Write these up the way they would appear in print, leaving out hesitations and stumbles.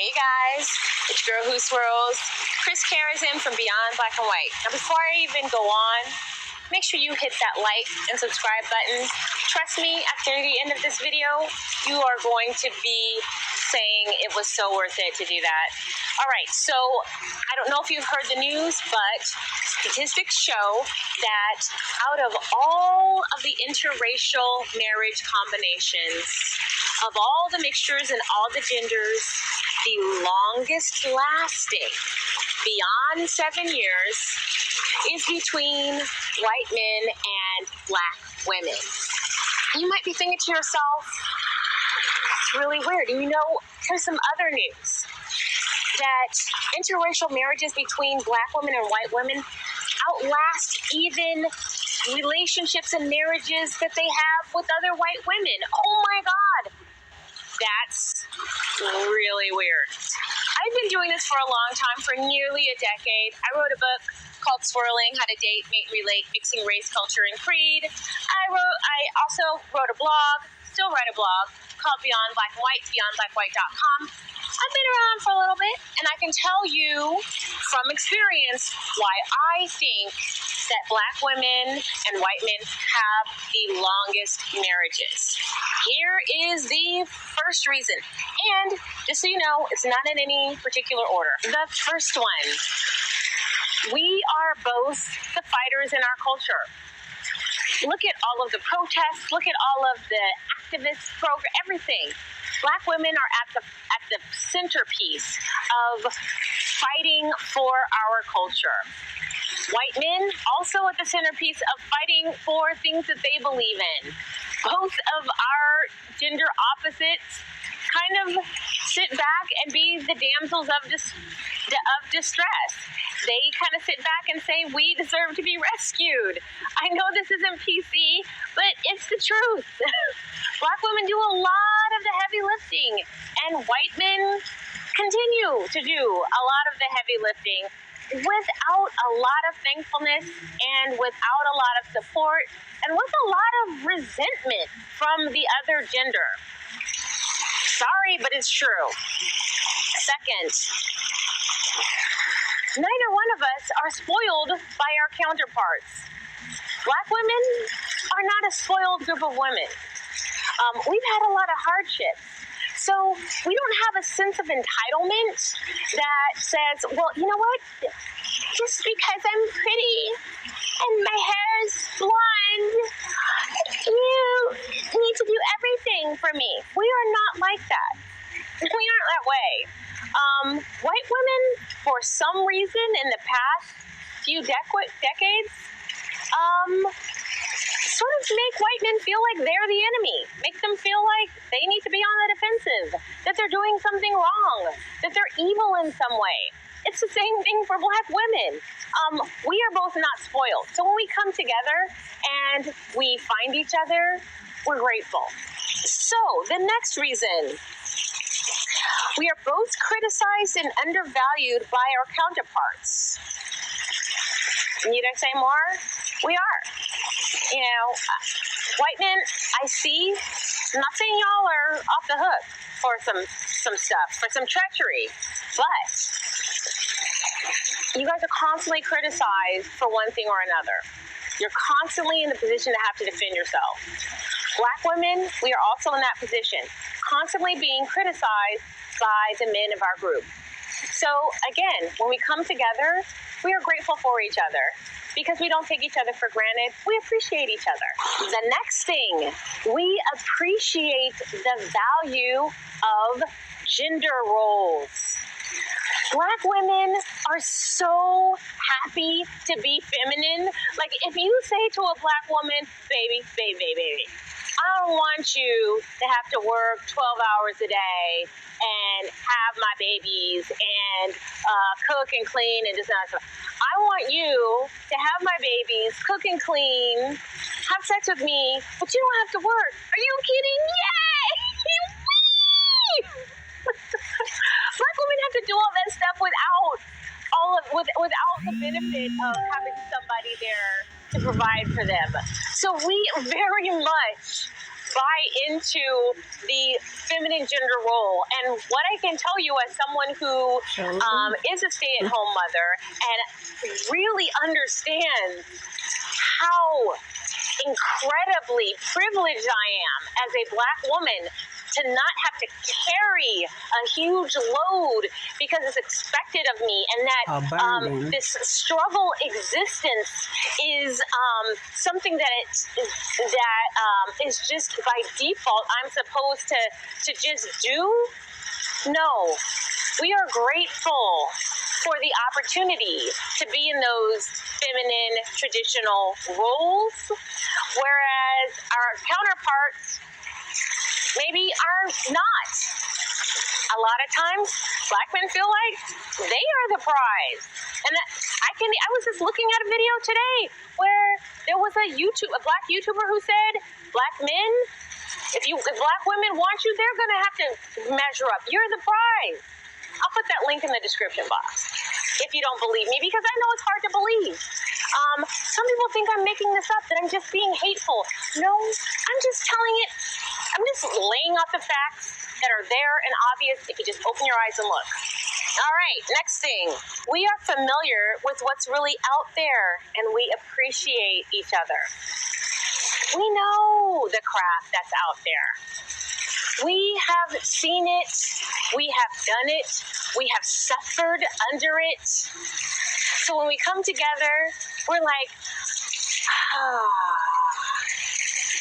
Hey guys, it's your girl Who Swirls, Chris Karazin from Beyond Black and White. Now before I even go on, make sure you hit that like and subscribe button. Trust me, after the end of this video, you are going to be saying it was so worth it to do that. Alright, so I don't know if you've heard the news, but statistics show that out of all of the interracial marriage combinations, of all the mixtures and all the genders, the longest lasting, beyond 7 years, is between white men and black women. You might be thinking to yourself, it's really weird. And you know, here's some other news, that interracial marriages between black women and white women outlast even relationships and marriages that they have with other white women. Oh my God. That's really weird. I've been doing this for a long time, for nearly a decade. I wrote a book called Swirling, How to Date, Mate, Relate, Mixing Race, Culture, and Creed. I also wrote a blog, still write a blog, called Beyond Black and White, beyondblackwhite.com. I've been around for a little bit, and I can tell you from experience why I think that black women and white men have the longest marriages. Here is the first reason. And just so you know, it's not in any particular order. The first one, we are both the fighters in our culture. Look at all of the protests, look at all of the activist program, everything. Black women are at the centerpiece of fighting for our culture. White men also at the centerpiece of fighting for things that they believe in. Both of our gender opposites kind of sit back and be the damsels of distress. They kind of sit back and say, we deserve to be rescued. I know this isn't PC, but it's the truth. Black women do a lot of the heavy lifting, and white men continue to do a lot of the heavy lifting without a lot of thankfulness and without a lot of support and with a lot of resentment from the other gender. Sorry, but it's true. Second, neither one of us are spoiled by our counterparts. Black women are not a spoiled group of women. We've had a lot of hardships. So we don't have a sense of entitlement that says, well, you know what? Just because I'm pretty and my hair is blonde, you need to do everything for me. We are not like that. We aren't that way. White women, for some reason in the past few decades, sort of make white men feel like they're the enemy, make them feel like they need to be on the defensive, that they're doing something wrong, that they're evil in some way. It's the same thing for black women. We are both not spoiled. So when we come together and we find each other, we're grateful. So the next reason, we are both criticized and undervalued by our counterparts. Need I say more? We are. You know, white men, I see, I'm not saying y'all are off the hook for some stuff, for some treachery, but you guys are constantly criticized for one thing or another. You're constantly in the position to have to defend yourself. Black women, we are also in that position, constantly being criticized by the men of our group. So again, when we come together, we are grateful for each other because we don't take each other for granted. We appreciate each other. The next thing, we appreciate the value of gender roles. Black women are so happy to be feminine. Like if you say to a black woman, baby, I don't want you to have to work 12 hours a day and have my babies and cook and clean and just not. I want you to have my babies, cook and clean, have sex with me, but you don't have to work. Are you kidding? Yay! Black women have to do all that stuff without the benefit of having somebody there to provide for them. So we very much buy into the feminine gender role. And what I can tell you as someone who is a stay-at-home mother and really understands how incredibly privileged I am as a Black woman to not have to carry a huge load because it's expected of me, and that this struggle existence is something that is just by default I'm supposed to just do. No, we are grateful for the opportunity to be in those feminine traditional roles, whereas our counterparts maybe are not. A lot of times, Black men feel like they are the prize. And I was just looking at a video today where there was a Black YouTuber who said, Black men, if Black women want you, they're going to have to measure up. You're the prize. I'll put that link in the description box if you don't believe me, because I know it's hard to believe. Some people think I'm making this up, that I'm just being hateful. No, I'm just telling it. I'm just laying out the facts that are there and obvious if you just open your eyes and look. All right, next thing. We are familiar with what's really out there, and we appreciate each other. We know the crap that's out there. We have seen it. We have done it. We have suffered under it. So when we come together, we're like,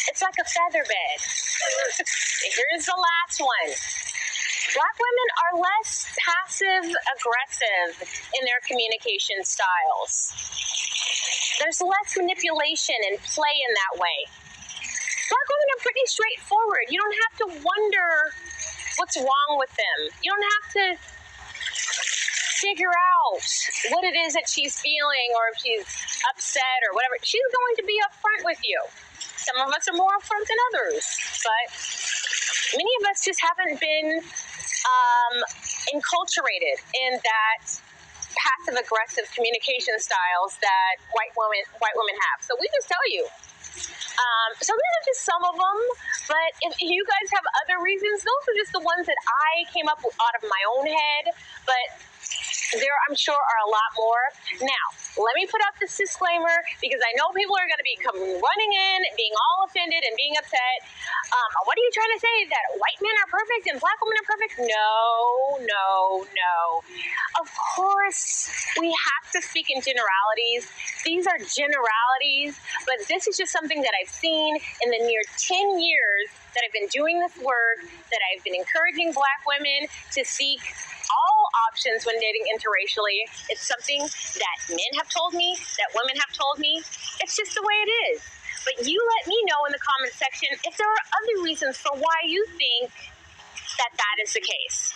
it's like a feather bed. Here's the last one. Black women are less passive-aggressive in their communication styles. There's less manipulation and play in that way. Black women are pretty straightforward. You don't have to wonder what's wrong with them. You don't have to figure out what it is that she's feeling, or if she's upset or whatever. She's going to be upfront with you. Some of us are more upfront than others, but many of us just haven't been enculturated in that passive-aggressive communication styles that white women have. So we just tell you. So these are just some of them, but if you guys have other reasons, those are just the ones that I came up with out of my own head, but there, I'm sure, are a lot more. Now, let me put out this disclaimer, because I know people are going to be running in, being all offended and being upset. What are you trying to say, that white men are perfect and Black women are perfect? No, no, no. Of course, we have to speak in generalities. These are generalities, but this is just something that I've seen in the near 10 years that I've been doing this work, that I've been encouraging Black women to seek all options when dating interracially. It's something that men have told me, that women have told me. It's just the way it is. But you let me know in the comment section if there are other reasons for why you think that is the case.